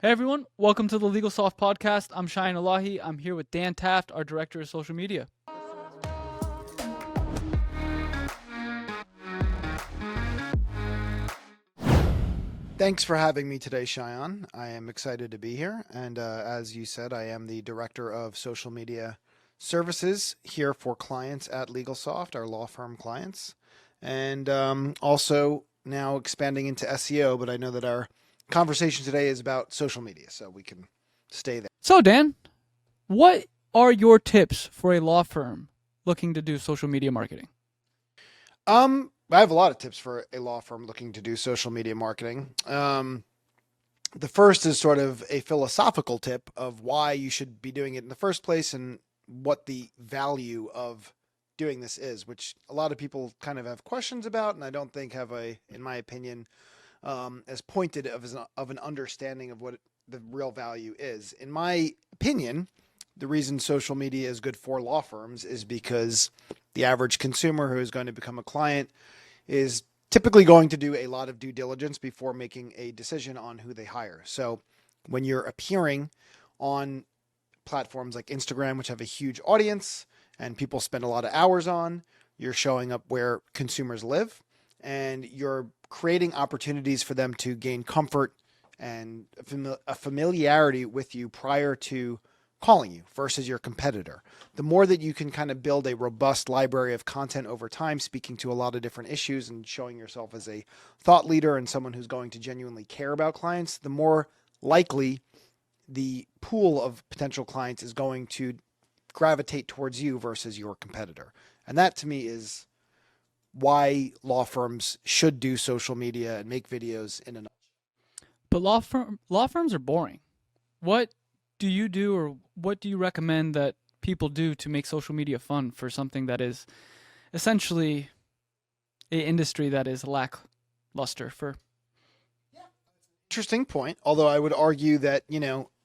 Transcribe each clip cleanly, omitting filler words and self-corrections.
Hey everyone, welcome to the Legal Soft Podcast. I'm Cheyenne Elahi. I'm here with Dan Taft, our Director of Social Media. Thanks for having me today, Cheyenne. I am excited to be here. And as you said, I am the Director of Social Media Services here for clients at LegalSoft, our law firm clients. And also now expanding into SEO, but I know that our conversation today is about social media, so we can stay there. So, Dan, what are your tips for a law firm looking to do social media marketing? I have a lot of tips for a law firm looking to do social media marketing. The first is sort of a philosophical tip of why you should be doing it in the first place and what the value of doing this is, which a lot of people kind of have questions about, and I don't think have in my opinion, as pointed of an understanding of what the real value is. In my opinion, the reason social media is good for law firms is because the average consumer who is going to become a client is typically going to do a lot of due diligence before making a decision on who they hire. So when you're appearing on platforms like Instagram, which have a huge audience and people spend a lot of hours on, you're showing up where consumers live and you're creating opportunities for them to gain comfort and a familiarity with you prior to calling you versus your competitor. The more that you can kind of build a robust library of content over time, speaking to a lot of different issues and showing yourself as a thought leader and someone who's going to genuinely care about clients, the more likely the pool of potential clients is going to gravitate towards you versus your competitor. And that to me is why law firms should do social media and make videos in a. But law firms are boring. What do you do, or what do you recommend that people do to make social media fun for something that is essentially an industry that is lackluster for? Interesting point. Although I would argue that,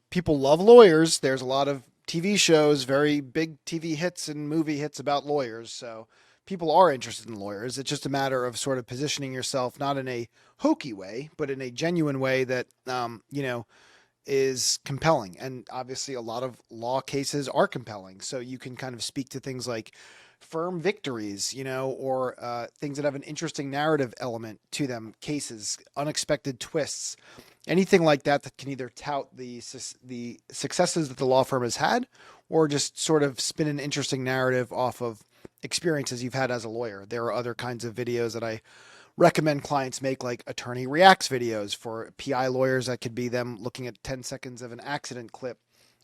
people love lawyers. There's a lot of TV shows, very big TV hits and movie hits about lawyers. So people are interested in lawyers. It's just a matter of sort of positioning yourself, not in a hokey way, but in a genuine way that, is compelling. And obviously, a lot of law cases are compelling. So you can kind of speak to things like firm victories, or things that have an interesting narrative element to them, cases, unexpected twists, anything like that that can either tout the successes that the law firm has had, or just sort of spin an interesting narrative off of experiences you've had as a lawyer. There are other kinds of videos that I recommend clients make, like attorney reacts videos for PI lawyers. That could be them looking at 10 seconds of an accident clip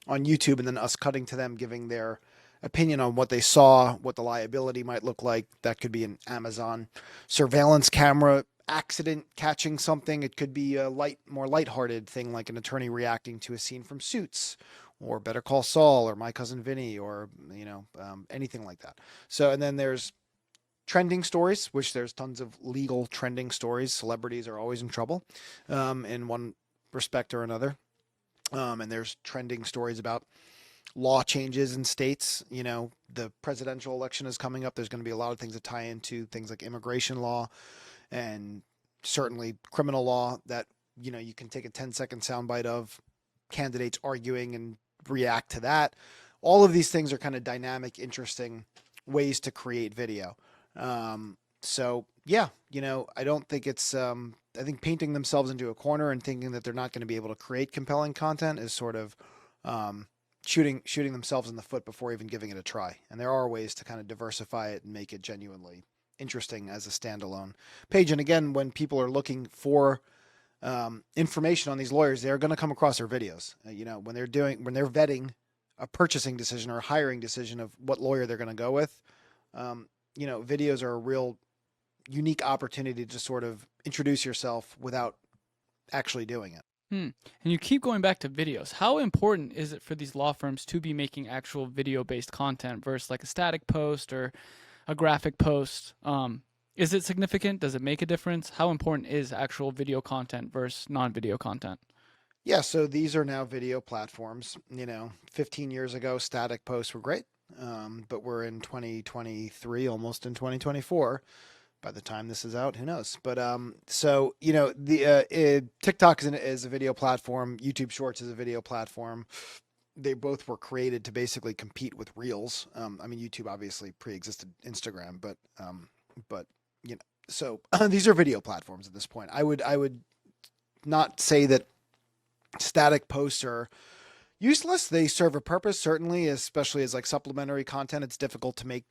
on YouTube and then us cutting to them giving their opinion on what they saw, what the liability might look like. That could be an Amazon surveillance camera accident catching something. It could be a more lighthearted thing like an attorney reacting to a scene from Suits or Better Call Saul or My Cousin Vinny or, anything like that. So, and then there's trending stories, which there's tons of legal trending stories. Celebrities are always in trouble in one respect or another. And there's trending stories about law changes in states. The presidential election is coming up. There's going to be a lot of things that tie into things like immigration law and certainly criminal law that, you can take a 10-second soundbite of candidates arguing and react to that. All of these things are kind of dynamic, interesting ways to create video. So yeah, I don't think it's, I think painting themselves into a corner and thinking that they're not going to be able to create compelling content is sort of, shooting themselves in the foot before even giving it a try. And there are ways to kind of diversify it and make it genuinely interesting as a standalone page. And again, when people are looking for, information on these lawyers, they're going to come across their videos, when they're vetting a purchasing decision or a hiring decision of what lawyer they're going to go with. Videos are a real unique opportunity to sort of introduce yourself without actually doing it. And you keep going back to videos. How important is it for these law firms to be making actual video-based content versus like a static post or a graphic post? Is it significant? Does it make a difference? How important is actual video content versus non-video content? Yeah, so these are now video platforms. 15 years ago, static posts were great, but we're in 2023, almost in 2024. by the time this is out, who knows? But so the TikTok is a video platform. YouTube Shorts is a video platform. They both were created to basically compete with Reels. I mean, YouTube obviously pre-existed Instagram, but so these are video platforms at this point. I would not say that static posts are useless. They serve a purpose, certainly, especially as like supplementary content. It's difficult to make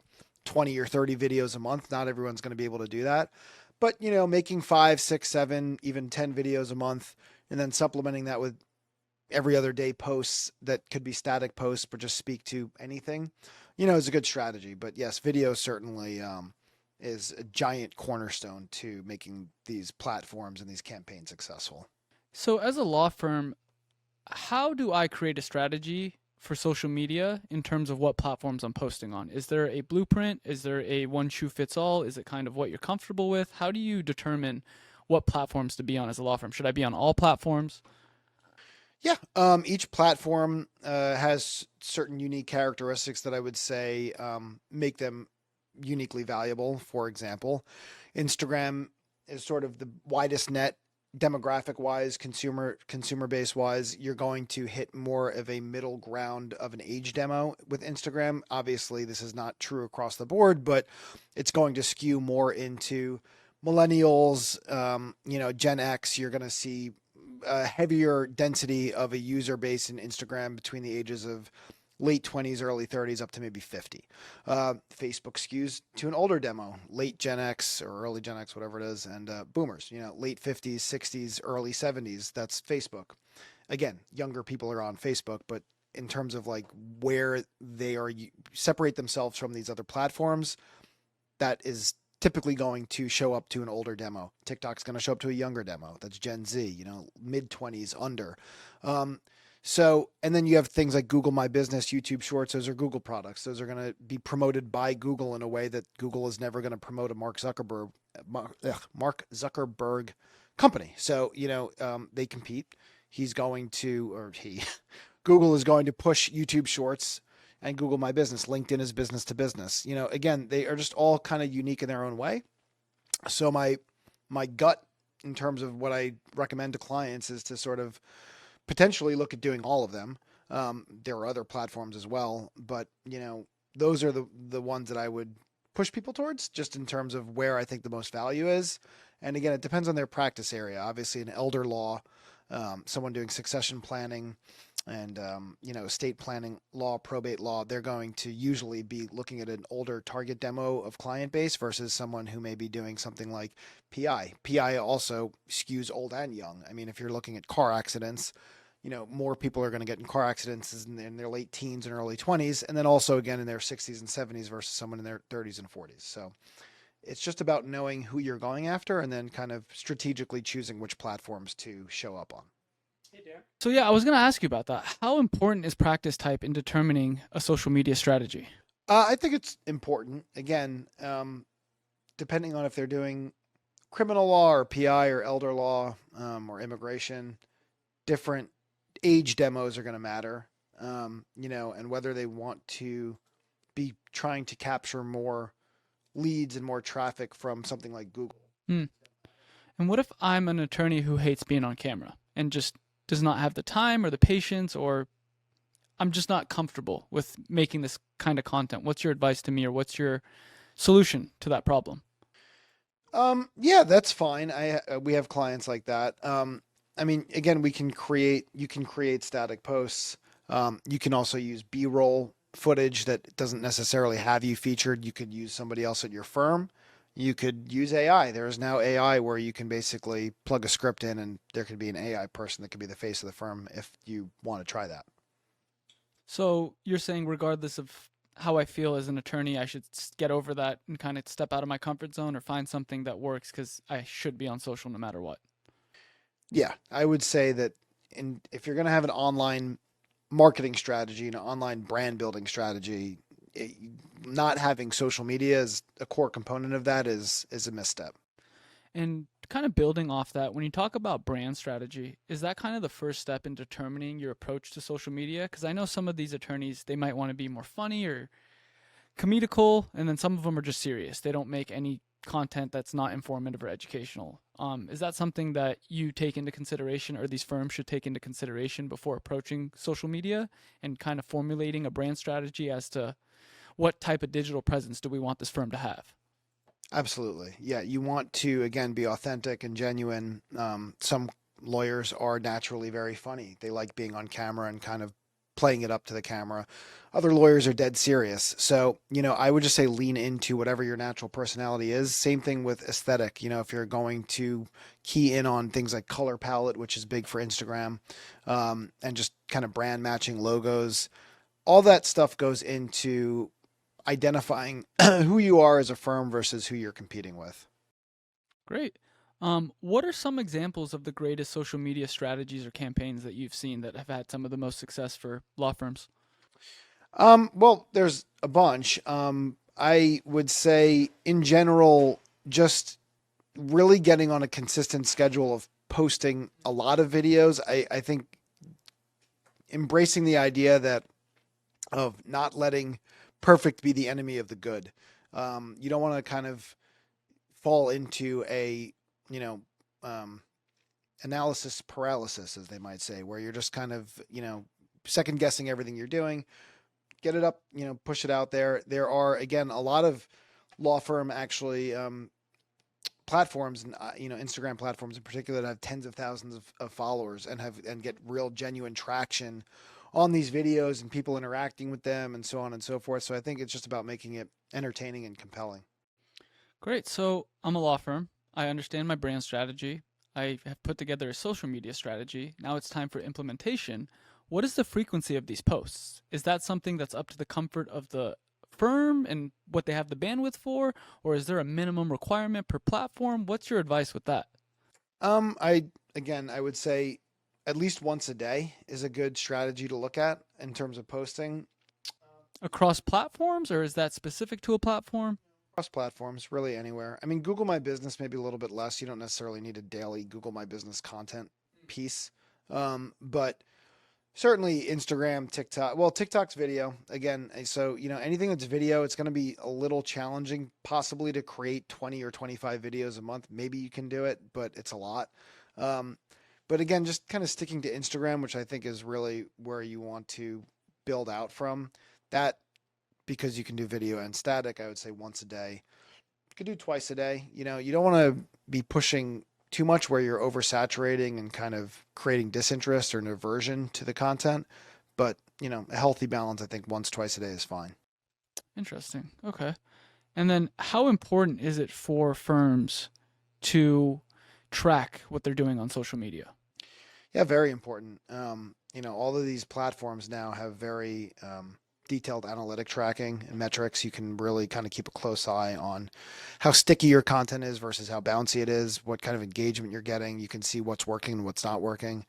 20 or 30 videos a month. Not everyone's going to be able to do that. But, making 5, 6, 7, even 10 videos a month, and then supplementing that with every other day posts that could be static posts, but just speak to anything, is a good strategy. But yes, video certainly is a giant cornerstone to making these platforms and these campaigns successful. So as a law firm, how do I create a strategy for social media in terms of what platforms I'm posting on? Is there a blueprint? Is there a one shoe fits all? Is it kind of what you're comfortable with? How do you determine what platforms to be on as a law firm? Should I be on all platforms? Yeah, each platform has certain unique characteristics that I would say make them uniquely valuable. For example, Instagram is sort of the widest net demographic wise, consumer base wise. You're going to hit more of a middle ground of an age demo with Instagram. Obviously, this is not true across the board, but it's going to skew more into millennials, Gen X. You're going to see a heavier density of a user base in Instagram between the ages of late 20s, early 30s, up to maybe 50. Facebook skews to an older demo, late Gen X or early Gen X, whatever it is, and boomers, late 50s, 60s, early 70s. That's Facebook. Again, younger people are on Facebook, but in terms of like where they are separate themselves from these other platforms, that is typically going to show up to an older demo. TikTok's going to show up to a younger demo. That's Gen Z, mid 20s under. And then you have things like Google My Business, YouTube Shorts. Those are Google products. Those are going to be promoted by Google in a way that Google is never going to promote a Mark Zuckerberg company. So, they compete. Google is going to push YouTube Shorts and Google My Business. LinkedIn is business to business. Again, they are just all kind of unique in their own way. So my gut in terms of what I recommend to clients is to sort of potentially look at doing all of them. There are other platforms as well, but those are the ones that I would push people towards, just in terms of where I think the most value is. And again, it depends on their practice area. Obviously, in elder law, someone doing succession planning and estate planning law, probate law, they're going to usually be looking at an older target demo of client base versus someone who may be doing something like PI. PI also skews old and young. I mean, if you're looking at car accidents, more people are going to get in car accidents in their late teens and early 20s, and then also again in their 60s and 70s versus someone in their 30s and 40s. So it's just about knowing who you're going after and then kind of strategically choosing which platforms to show up on. So yeah, I was going to ask you about that. How important is practice type in determining a social media strategy? I think it's important. Again, depending on if they're doing criminal law or PI or elder law or immigration, different age demos are going to matter, and whether they want to be trying to capture more leads and more traffic from something like Google. And what if I'm an attorney who hates being on camera and just does not have the time or the patience, or I'm just not comfortable with making this kind of content? What's your advice to me, or what's your solution to that problem? Yeah, that's fine. We have clients like that. I mean, again, you can create static posts. You can also use B-roll footage that doesn't necessarily have you featured. You could use somebody else at your firm. You could use AI. There is now AI where you can basically plug a script in and there could be an AI person that could be the face of the firm if you want to try that. So you're saying regardless of how I feel as an attorney, I should get over that and kind of step out of my comfort zone or find something that works, because I should be on social no matter what. Yeah, I would say that if you're going to have an online marketing strategy, an online brand building strategy, not having social media as a core component of that is a misstep. And kind of building off that, when you talk about brand strategy, is that kind of the first step in determining your approach to social media? Because I know some of these attorneys, they might want to be more funny or comedical, and then some of them are just serious. They don't make any content that's not informative or educational. Is that something that you take into consideration, or these firms should take into consideration before approaching social media and kind of formulating a brand strategy as to what type of digital presence do we want this firm to have? Absolutely. Yeah, you want to, again, be authentic and genuine. Some lawyers are naturally very funny. They like being on camera and kind of playing it up to the camera. Other lawyers are dead serious. So, I would just say lean into whatever your natural personality is. Same thing with aesthetic. If you're going to key in on things like color palette, which is big for Instagram, and just kind of brand matching logos, all that stuff goes into identifying who you are as a firm versus who you're competing with. Great. What are some examples of the greatest social media strategies or campaigns that you've seen that have had some of the most success for law firms? Well, there's a bunch. I would say in general, just really getting on a consistent schedule of posting a lot of videos. I think embracing the idea that of not letting perfect be the enemy of the good. You don't want to kind of fall into a, you know, um, analysis paralysis, as they might say, where you're just kind of, second guessing everything you're doing. Get it up, push it out there. There are, again, a lot of law firm actually platforms and Instagram platforms in particular that have tens of thousands of followers and get real genuine traction on these videos and people interacting with them and so on and so forth. So I think it's just about making it entertaining and compelling. Great. So I'm a law firm. I understand my brand strategy. I have put together a social media strategy. Now it's time for implementation. What is the frequency of these posts? Is that something that's up to the comfort of the firm and what they have the bandwidth for? Or is there a minimum requirement per platform? What's your advice with that? I would say at least once a day is a good strategy to look at in terms of posting. Across platforms, or is that specific to a platform? Across platforms, really anywhere. I mean, Google My Business, maybe a little bit less. You don't necessarily need a daily Google My Business content piece. But certainly Instagram, TikTok. Well, TikTok's video again. So, anything that's video, it's going to be a little challenging possibly to create 20 or 25 videos a month. Maybe you can do it, but it's a lot. But again, just kind of sticking to Instagram, which I think is really where you want to build out from. That, because you can do video and static, I would say once a day. You could do twice a day. You don't want to be pushing too much where you're oversaturating and kind of creating disinterest or an aversion to the content. But, a healthy balance, I think once, twice a day is fine. Interesting. Okay. And then how important is it for firms to track what they're doing on social media? Yeah, very important. All of these platforms now have very detailed analytic tracking and metrics. You can really kind of keep a close eye on how sticky your content is versus how bouncy it is, what kind of engagement you're getting. You can see what's working and what's not working.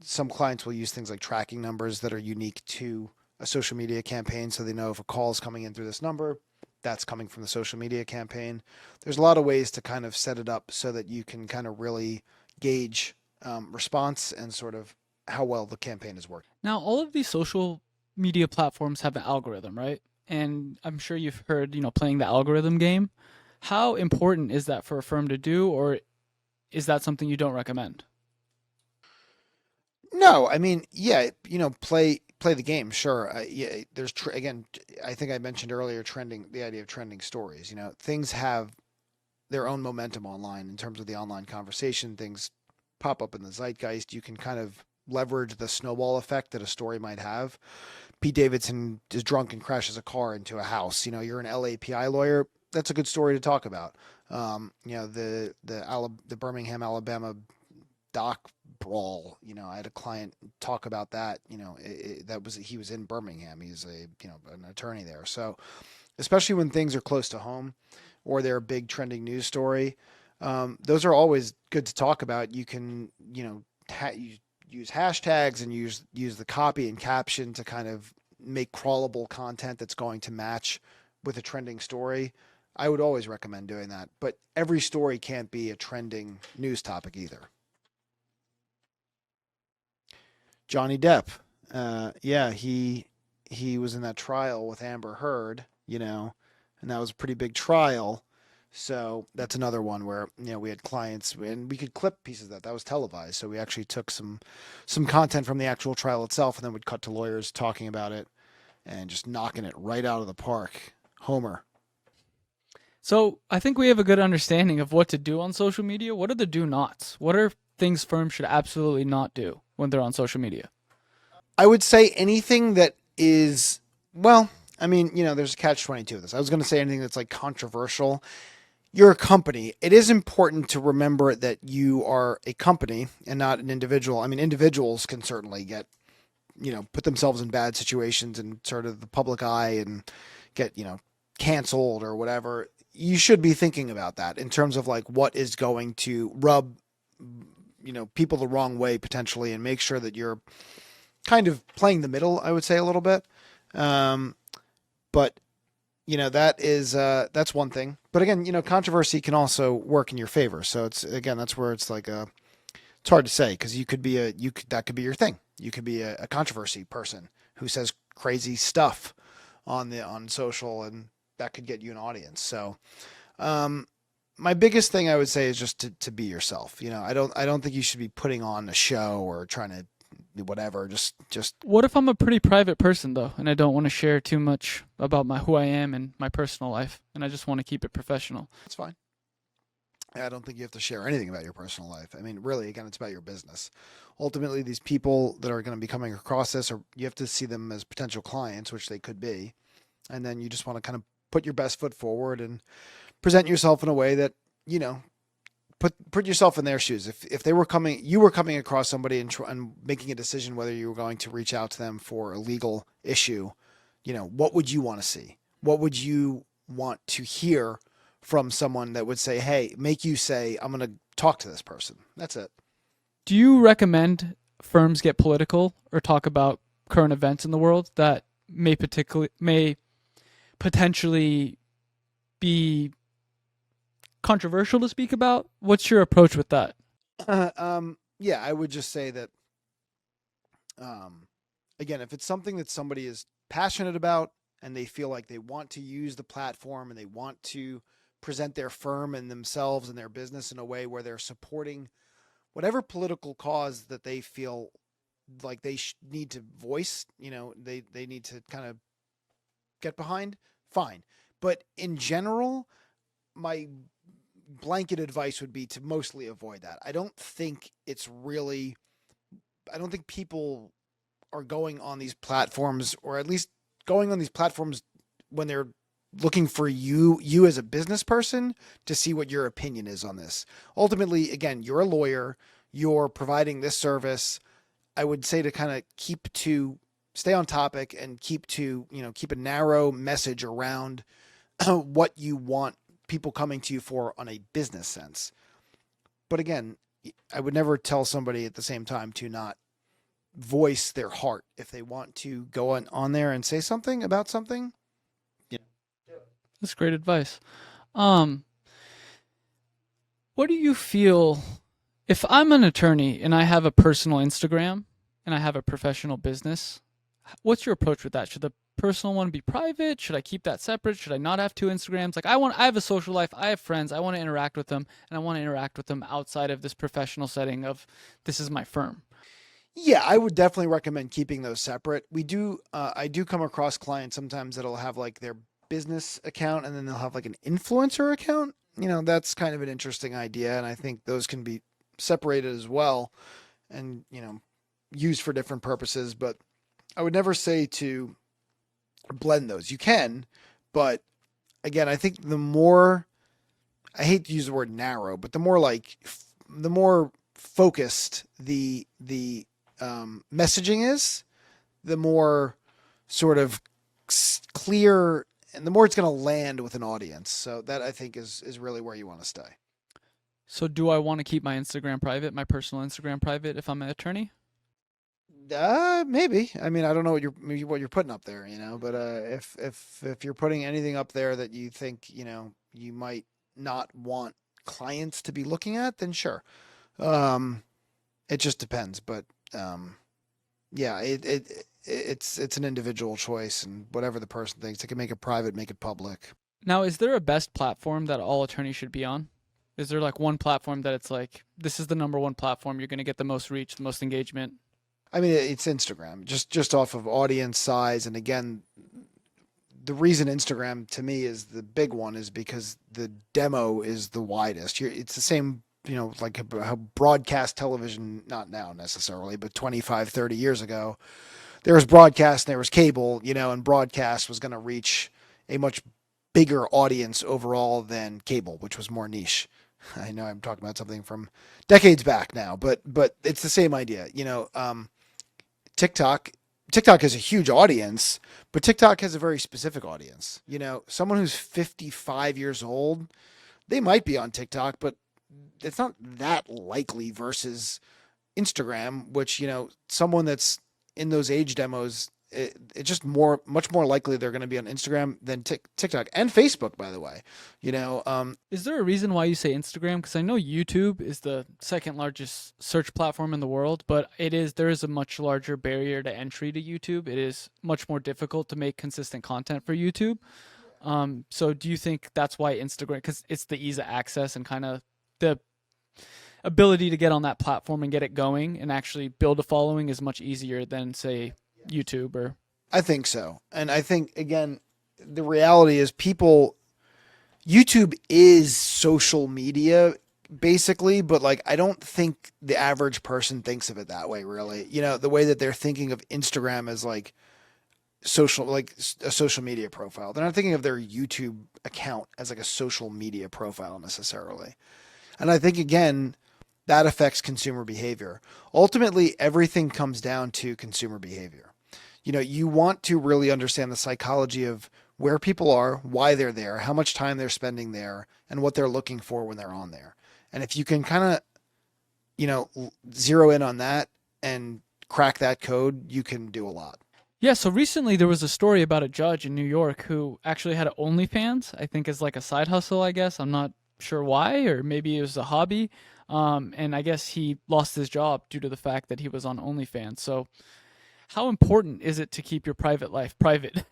Some clients will use things like tracking numbers that are unique to a social media campaign, so they know if a call is coming in through this number, that's coming from the social media campaign. There's a lot of ways to kind of set it up so that you can kind of really gauge response and sort of how well the campaign is working. Now, all of these social media platforms have an algorithm, right? And I'm sure you've heard, playing the algorithm game. How important is that for a firm to do, or is that something you don't recommend? No, I mean, yeah, play the game, sure. Yeah, there's again, I think I mentioned earlier the idea of trending stories. Things have their own momentum online in terms of the online conversation. Things pop up in the zeitgeist. You can kind of leverage the snowball effect that a story might have. Pete Davidson is drunk and crashes a car into a house. You're an LAPI lawyer. That's a good story to talk about. The Birmingham, Alabama dock brawl. I had a client talk about that. He was in Birmingham. He's an attorney there. So especially when things are close to home or they're a big trending news story, those are always good to talk about. You can, use hashtags and use the copy and caption to kind of make crawlable content that's going to match with a trending story. I would always recommend doing that, but every story can't be a trending news topic either. Johnny Depp. Yeah, he he was in that trial with Amber Heard, and that was a pretty big trial. So that's another one where we had clients and we could clip pieces of that. That was televised, so we actually took some content from the actual trial itself, and then we'd cut to lawyers talking about it and just knocking it right out of the park. Homer. So I think we have a good understanding of what to do on social media. What are the do nots? What are things firms should absolutely not do when they're on social media? I would say anything that is, well, I mean, there's a catch-22 of this. I was going to say anything that's like controversial. You're a company. It is important to remember that you are a company and not an individual. I mean, individuals can certainly get, put themselves in bad situations and sort of the public eye and get, canceled or whatever. You should be thinking about that in terms of like what is going to rub, people the wrong way potentially, and make sure that you're kind of playing the middle, I would say a little bit. But that's one thing. But again, controversy can also work in your favor. So that's where it's like it's hard to say, because that could be your thing. You could be a controversy person who says crazy stuff on social, and that could get you an audience. So, my biggest thing I would say is just to be yourself. I don't think you should be putting on a show or trying to whatever. Just What if I'm a pretty private person though, and I don't want to share too much about who I am and my personal life, and I just want to keep it professional? That's fine. I don't think you have to share anything about your personal life. I mean, really, again, it's about your business. Ultimately, these people that are going to be coming across this, or you have to see them as potential clients, which they could be, and then you just want to kind of put your best foot forward and present yourself in a way that put yourself in their shoes. If you were coming across somebody and making a decision whether you were going to reach out to them for a legal issue, what would you want to see? What would you want to hear from someone that would say, hey, make you say, I'm going to talk to this person? That's it. Do you recommend firms get political or talk about current events in the world that may potentially be controversial to speak about? What's your approach with that? Yeah, I would just say that, again, if it's something that somebody is passionate about and they feel like they want to use the platform and they want to present their firm and themselves and their business in a way where they're supporting whatever political cause that they feel like they need to voice, they need to kind of get behind, fine. But in general, my blanket advice would be to mostly avoid that. I don't think people are going on these platforms, or at least going on these platforms when they're looking for you as a business person to see what your opinion is on this. Ultimately, again, you're a lawyer, you're providing this service. I would say to kind of stay on topic and keep a narrow message around what you want people coming to you for on a business sense. But again, I would never tell somebody at the same time to not voice their heart. If they want to go on there and say something about something, That's great advice. Um, what do you feel if I'm an attorney and I have a personal Instagram and I have a professional business? What's your approach with that? Should the personal one be private? Should I keep that separate? Should I not have two Instagrams? Like I have a social life. I have friends. I want to interact with them, and I want to interact with them outside of this professional setting of this is my firm. yeah, I would definitely recommend keeping those separate. I do come across clients sometimes that'll have like their business account and then they'll have like an influencer account. That's kind of an interesting idea, and I think those can be separated as well, and used for different purposes. But I would never say to blend those. You can, but again, I think I hate to use the word narrow, but the more focused the messaging is, the more sort of clear and the more it's going to land with an audience. So that, I think, is really where you want to stay. So do I want to keep my Instagram private, my personal Instagram private if I'm an attorney? Maybe. I mean, I don't know what you're putting up there, but if you're putting anything up there that you think, you might not want clients to be looking at, then sure. It just depends, but Yeah, it's an individual choice, and whatever the person thinks, they can make it private, make it public. Now, is there a best platform that all attorneys should be on? Is there like one platform that it's like this is the number one platform you're going to get the most reach, the most engagement? I mean, it's Instagram, just off of audience size, and again, the reason Instagram to me is the big one is because the demo is the widest. It's the same, like how broadcast television, not now necessarily, but 25, 30 years ago, there was broadcast and there was cable, and broadcast was going to reach a much bigger audience overall than cable, which was more niche. I know I'm talking about something from decades back now, but it's the same idea. TikTok TikTok has a huge audience, but TikTok has a very specific audience. Someone who's 55 years old, they might be on TikTok, but it's not that likely versus Instagram, which, someone that's in those age demos, it's just much more likely they're going to be on Instagram than TikTok and Facebook, by the way. You know, um, Is there a reason why you say Instagram? Because I know YouTube is the second largest search platform in the world, but there is a much larger barrier to entry to YouTube. It is much more difficult to make consistent content for YouTube. So do you think that's why Instagram? Because it's the ease of access and kind of the ability to get on that platform and get it going and actually build a following is much easier than say YouTube or I think so. And I think, again, the reality is YouTube is social media basically, but like I don't think the average person thinks of it that way, really. The way that they're thinking of Instagram as like a social media profile. They're not thinking of their YouTube account as like a social media profile necessarily. And I think, again, that affects consumer behavior. Ultimately, everything comes down to consumer behavior. You want to really understand the psychology of where people are, why they're there, how much time they're spending there, and what they're looking for when they're on there. And if you can kind of, zero in on that and crack that code, you can do a lot. yeah. So recently there was a story about a judge in New York who actually had an OnlyFans. I think as like a side hustle. I guess I'm not sure why, or maybe it was a hobby. And I guess he lost his job due to the fact that he was on OnlyFans. So how important is it to keep your private life private?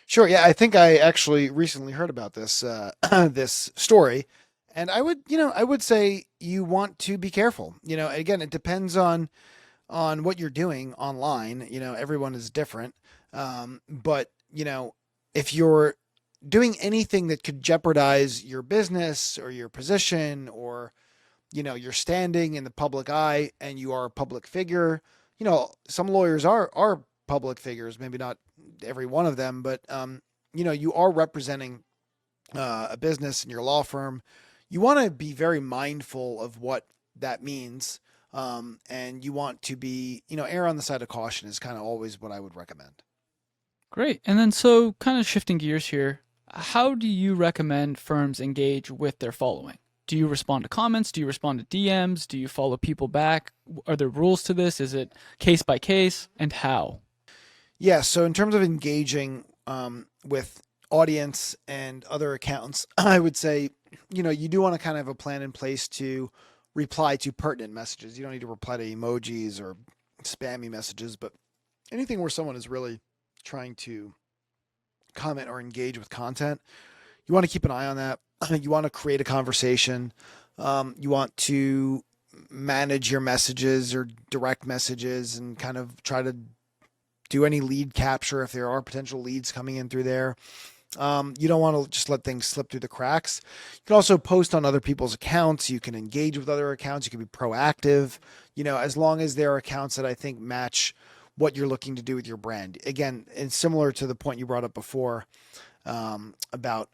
Sure. Yeah, I think I actually recently heard about this this story, and I would say you want to be careful. Again, it depends on what you're doing online. Everyone is different, but if you're doing anything that could jeopardize your business or your position or your standing in the public eye, and you are a public figure. Some lawyers are public figures, maybe not every one of them, but you are representing a business in your law firm. You want to be very mindful of what that means, and you want to be, err on the side of caution is kind of always what I would recommend. Great. And then so kind of shifting gears here, how do you recommend firms engage with their following? Do you respond to comments? Do you respond to DMs? Do you follow people back? Are there rules to this? Is it case by case? And how? Yeah. So in terms of engaging with audience and other accounts, I would say, you do want to kind of have a plan in place to reply to pertinent messages. You don't need to reply to emojis or spammy messages, but anything where someone is really trying to comment or engage with content, you want to keep an eye on that. You want to create a conversation. You want to manage your messages or direct messages and kind of try to do any lead capture if there are potential leads coming in through there. You don't want to just let things slip through the cracks. You can also post on other people's accounts. You can engage with other accounts. You can be proactive, as long as there are accounts that I think match what you're looking to do with your brand. Again, and similar to the point you brought up before about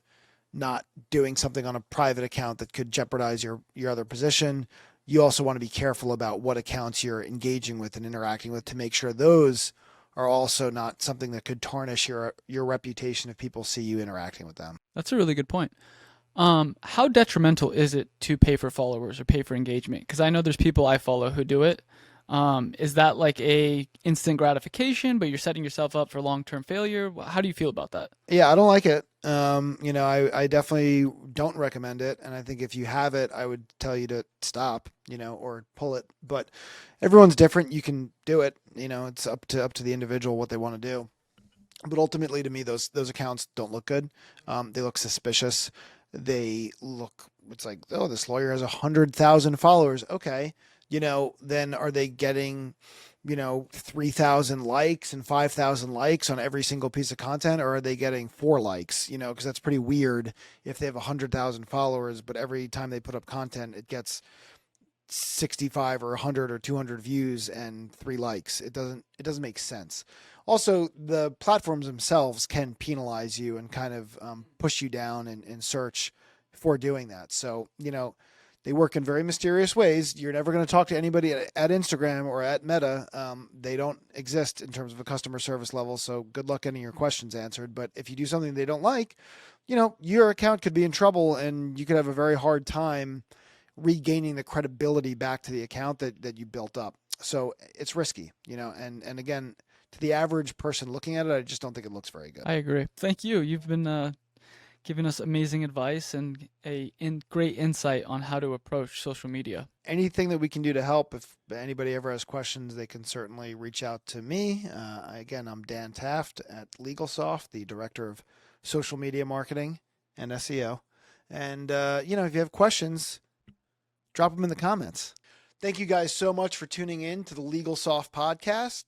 not doing something on a private account that could jeopardize your other position. You also want to be careful about what accounts you're engaging with and interacting with to make sure those are also not something that could tarnish your reputation if people see you interacting with them. That's a really good point. How detrimental is it to pay for followers or pay for engagement? Because I know there's people I follow who do it. Is that like a instant gratification, but you're setting yourself up for long-term failure? How do you feel about that? Yeah, I don't like it. I definitely don't recommend it. And I think if you have it, I would tell you to stop, or pull it. But everyone's different. You can do it. It's up to the individual what they want to do. But ultimately, to me, those accounts don't look good. They look suspicious. They look. It's like, oh, this lawyer has 100,000 followers. Okay, then are they getting 3,000 likes and 5,000 likes on every single piece of content, or are they getting 4 likes? Because that's pretty weird if they have 100,000 followers, but every time they put up content, it gets 65 or 100 or 200 views and 3 likes. It doesn't make sense. Also, the platforms themselves can penalize you and kind of push you down in search for doing that. So, they work in very mysterious ways. You're never going to talk to anybody at Instagram or at Meta. They don't exist in terms of a customer service level. So good luck getting your questions answered. But if you do something they don't like, your account could be in trouble and you could have a very hard time regaining the credibility back to the account that you built up. So it's risky, and again, to the average person looking at it, I just don't think it looks very good. I agree. Thank you. You've been giving us amazing advice and great insight on how to approach social media. Anything that we can do to help, if anybody ever has questions, they can certainly reach out to me. Again, I'm Dan Taft at LegalSoft, the director of social media marketing and SEO. And, if you have questions, drop them in the comments. Thank you guys so much for tuning in to the LegalSoft podcast,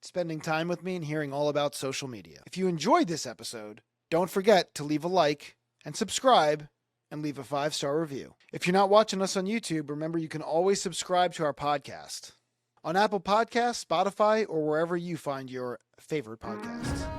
spending time with me and hearing all about social media. If you enjoyed this episode, don't forget to leave a like and subscribe and leave a 5-star review. If you're not watching us on YouTube, remember you can always subscribe to our podcast on Apple Podcasts, Spotify, or wherever you find your favorite podcasts.